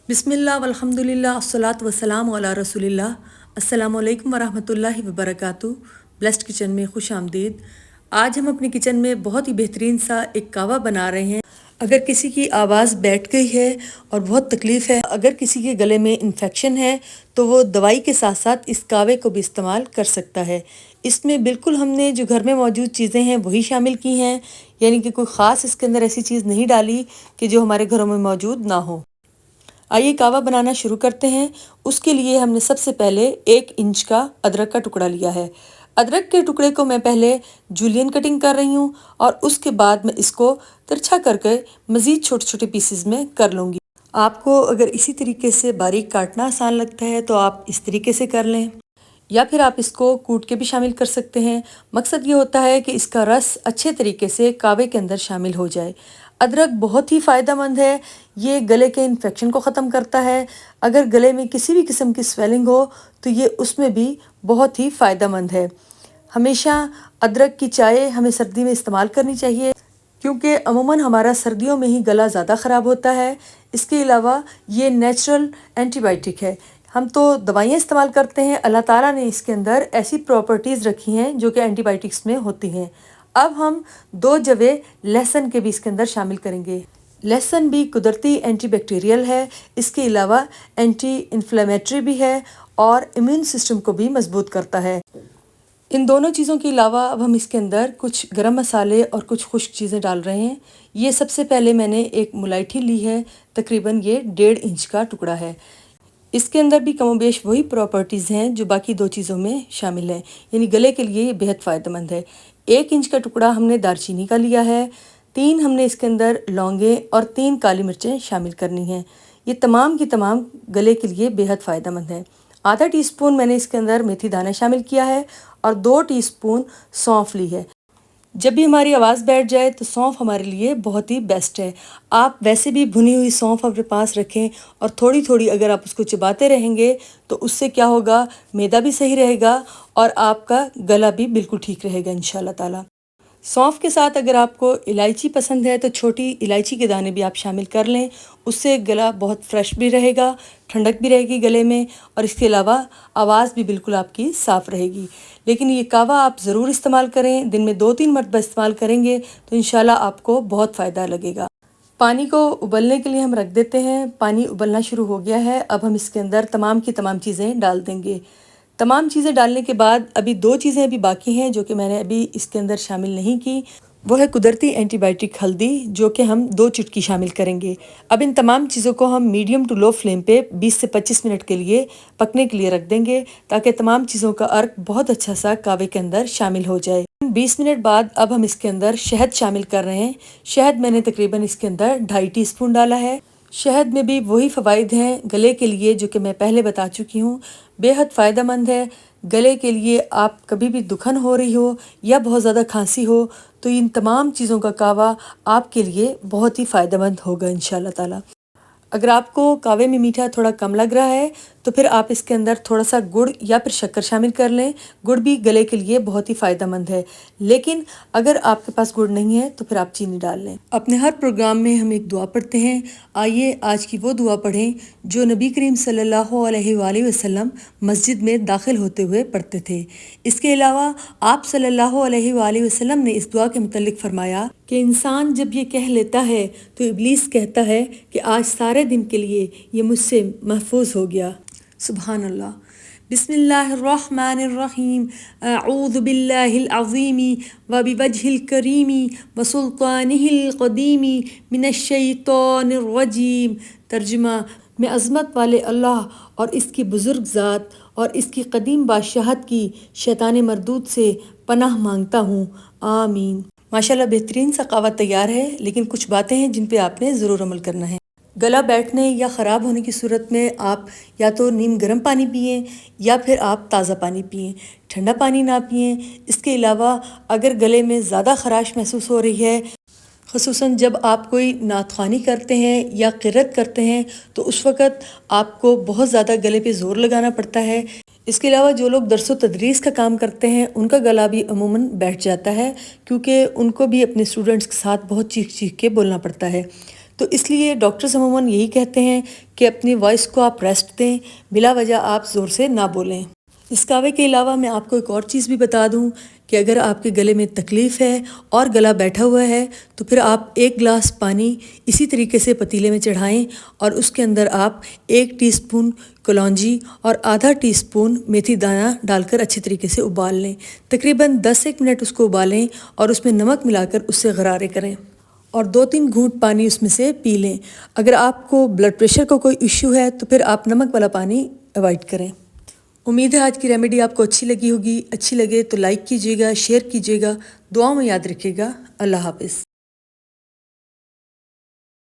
بسم اللہ والحمدللہ الصلاۃ والسلام علی رسول اللہ۔ السلام علیکم ورحمۃ اللہ وبرکاتہ۔ بلیسڈ کچن میں خوش آمدید۔ آج ہم اپنے کچن میں بہت ہی بہترین سا ایک کہوہ بنا رہے ہیں۔ اگر کسی کی آواز بیٹھ گئی ہے اور بہت تکلیف ہے، اگر کسی کے گلے میں انفیکشن ہے تو وہ دوائی کے ساتھ ساتھ اس کہوے کو بھی استعمال کر سکتا ہے۔ اس میں بالکل ہم نے جو گھر میں موجود چیزیں ہیں وہی شامل کی ہیں، یعنی کہ کوئی خاص اس کے اندر ایسی چیز نہیں ڈالی کہ جو ہمارے گھروں میں موجود نہ ہو۔ آئیے کہوہ بنانا شروع کرتے ہیں۔ اس کے لیے ہم نے سب سے پہلے 1 انچ کا ادرک کا ٹکڑا لیا ہے۔ ادرک کے ٹکڑے کو میں پہلے جولین کٹنگ کر رہی ہوں اور اس کے بعد میں اس کو ترچھا کر کے مزید چھوٹے چھوٹے پیسز میں کر لوں گی۔ آپ کو اگر اسی طریقے سے باریک کاٹنا آسان لگتا ہے تو آپ اس طریقے سے کر لیں، یا پھر آپ اس کو کوٹ کے بھی شامل کر سکتے ہیں۔ مقصد یہ ہوتا ہے کہ اس کا رس اچھے طریقے سے کہوے کے اندر شامل ہو جائے۔ ادرک بہت ہی فائدہ مند ہے، یہ گلے کے انفیکشن کو ختم کرتا ہے۔ اگر گلے میں کسی بھی قسم کی سویلنگ ہو تو یہ اس میں بھی بہت ہی فائدہ مند ہے۔ ہمیشہ ادرک کی چائے ہمیں سردی میں استعمال کرنی چاہیے، کیونکہ عموماً ہمارا سردیوں میں ہی گلا زیادہ خراب ہوتا ہے۔ اس کے علاوہ یہ نیچرل اینٹی بائیوٹک ہے۔ ہم تو دوائیاں استعمال کرتے ہیں، اللہ تعالیٰ نے اس کے اندر ایسی پراپرٹیز رکھی ہیں جو کہ اینٹی بائیوٹکس میں ہوتی ہیں۔ اب ہم 2 جوے لہسن کے بھی اس کے اندر شامل کریں گے۔ لہسن بھی قدرتی اینٹی بیکٹیریل ہے، اس کے علاوہ اینٹی انفلیمیٹری بھی ہے اور امیون سسٹم کو بھی مضبوط کرتا ہے۔ ان دونوں چیزوں کے علاوہ اب ہم اس کے اندر کچھ گرم مسالے اور کچھ خشک چیزیں ڈال رہے ہیں۔ یہ سب سے پہلے میں نے ایک ملائٹھی لی ہے، تقریباً یہ 1.5 انچ کا ٹکڑا ہے۔ اس کے اندر بھی کم و بیش وہی پراپرٹیز ہیں جو باقی 2 چیزوں میں شامل ہیں، یعنی گلے کے لیے یہ بہت فائدہ مند ہے۔ 1 انچ کا ٹکڑا ہم نے دار چینی کا لیا ہے، 3 ہم نے اس کے اندر لونگیں اور 3 کالی مرچیں شامل کرنی ہیں۔ یہ تمام کی تمام گلے کے لیے بہت فائدہ مند ہیں۔ ½ ٹی اسپون میں نے اس کے اندر میتھی دانہ شامل کیا ہے اور 2 ٹی اسپون سونف لی ہے۔ جب بھی ہماری آواز بیٹھ جائے تو سونف ہمارے لیے بہت ہی بیسٹ ہے۔ آپ ویسے بھی بھنی ہوئی سونف اپنے پاس رکھیں اور تھوڑی تھوڑی اگر آپ اس کو چباتے رہیں گے تو اس سے کیا ہوگا، معدہ بھی صحیح رہے گا اور آپ کا گلا بھی بالکل ٹھیک رہے گا انشاءاللہ تعالیٰ۔ سونف کے ساتھ اگر آپ کو الائچی پسند ہے تو چھوٹی الائچی کے دانے بھی آپ شامل کر لیں، اس سے گلا بہت فریش بھی رہے گا، ٹھنڈک بھی رہے گی گلے میں، اور اس کے علاوہ آواز بھی بالکل آپ کی صاف رہے گی۔ لیکن یہ کہوہ آپ ضرور استعمال کریں، دن میں 2-3 مرتبہ استعمال کریں گے تو انشاءاللہ آپ کو بہت فائدہ لگے گا۔ پانی کو ابلنے کے لیے ہم رکھ دیتے ہیں۔ پانی ابلنا شروع ہو گیا ہے، اب ہم اس کے اندر تمام کی تمام چیزیں ڈال دیں گے۔ تمام چیزیں ڈالنے کے بعد ابھی 2 چیزیں ابھی باقی ہیں جو کہ میں نے ابھی اس کے اندر شامل نہیں کی، وہ ہے قدرتی اینٹی بائیوٹک ہلدی، جو کہ ہم 2 چٹکی شامل کریں گے۔ اب ان تمام چیزوں کو ہم میڈیم ٹو لو فلیم پہ 20 سے 25 منٹ کے لیے پکنے کے لیے رکھ دیں گے، تاکہ تمام چیزوں کا عرق بہت اچھا سا کہوے کے اندر شامل ہو جائے۔ 20 منٹ بعد اب ہم اس کے اندر شہد شامل کر رہے ہیں۔ شہد میں نے تقریباً اس کے اندر 2.5 ٹی اسپون ڈالا ہے۔ شہد میں بھی وہی فوائد ہیں گلے کے لیے جو کہ میں پہلے بتا چکی ہوں، بہت فائدہ مند ہے گلے کے لیے۔ آپ کبھی بھی دکھن ہو رہی ہو یا بہت زیادہ کھانسی ہو تو ان تمام چیزوں کا کہوہ آپ کے لیے بہت ہی فائدہ مند ہوگا انشاءاللہ تعالیٰ۔ اگر آپ کو کہوے میں میٹھا تھوڑا کم لگ رہا ہے تو پھر آپ اس کے اندر تھوڑا سا گڑ یا پھر شکر شامل کر لیں۔ گڑ بھی گلے کے لیے بہت ہی فائدہ مند ہے، لیکن اگر آپ کے پاس گڑ نہیں ہے تو پھر آپ چینی ڈال لیں۔ اپنے ہر پروگرام میں ہم ایک دعا پڑھتے ہیں، آئیے آج کی وہ دعا پڑھیں جو نبی کریم صلی اللہ علیہ وآلہ وسلم مسجد میں داخل ہوتے ہوئے پڑھتے تھے۔ اس کے علاوہ آپ صلی اللہ علیہ وآلہ وسلم نے اس دعا کے متعلق فرمایا کہ انسان جب یہ کہہ لیتا ہے تو ابلیس کہتا ہے کہ آج سارے دن کے لیے یہ مجھ سے محفوظ ہو گیا۔ سبحان اللہ۔ بسم اللہ الرحمن الرحیم۔ اعوذ باللہ العظیم وبوجہ الکریم وسلطانہ القدیم من الشیطان الرجیم۔ ترجمہ: میں عظمت والے اللہ اور اس کی بزرگ ذات اور اس کی قدیم بادشاہت کی شیطان مردود سے پناہ مانگتا ہوں، آمین۔ ماشاءاللہ بہترین سا قہوہ تیار ہے، لیکن کچھ باتیں ہیں جن پہ آپ نے ضرور عمل کرنا ہے۔ گلا بیٹھنے یا خراب ہونے کی صورت میں آپ یا تو نیم گرم پانی پئیں یا پھر آپ تازہ پانی پئیں، ٹھنڈا پانی نہ پئیں۔ اس کے علاوہ اگر گلے میں زیادہ خراش محسوس ہو رہی ہے، خصوصاً جب آپ کوئی نعت خوانی کرتے ہیں یا قرأت کرتے ہیں تو اس وقت آپ کو بہت زیادہ گلے پہ زور لگانا پڑتا ہے۔ اس کے علاوہ جو لوگ درس و تدریس کا کام کرتے ہیں ان کا گلا بھی عموماً بیٹھ جاتا ہے، کیونکہ ان کو بھی اپنے اسٹوڈنٹس کے ساتھ بہت چیخ چیخ کے بولنا پڑتا ہے۔ تو اس لیے ڈاکٹرز عموماً یہی کہتے ہیں کہ اپنی وائس کو آپ ریسٹ دیں، بلا وجہ آپ زور سے نہ بولیں۔ اس کعوے کے علاوہ میں آپ کو ایک اور چیز بھی بتا دوں کہ اگر آپ کے گلے میں تکلیف ہے اور گلا بیٹھا ہوا ہے تو پھر آپ 1 گلاس پانی اسی طریقے سے پتیلے میں چڑھائیں اور اس کے اندر آپ 1 ٹی اسپون کلونجی اور آدھا ٹی اسپون میتھی دانہ ڈال کر اچھی طریقے سے ابال لیں۔ تقریباً 10 منٹ اس کو ابالیں اور اس میں نمک ملا کر اس سے غرارے کریں اور 2-3 گھونٹ پانی اس میں سے پی لیں۔ اگر آپ کو بلڈ پریشر کا کوئی ایشو ہے تو پھر آپ نمک والا پانی اوائڈ کریں۔ امید ہے آج کی ریمیڈی آپ کو اچھی لگی ہوگی۔ اچھی لگے تو لائک کیجیے گا، شیئر کیجیے گا، دعاؤں میں یاد رکھیے گا۔ اللہ حافظ۔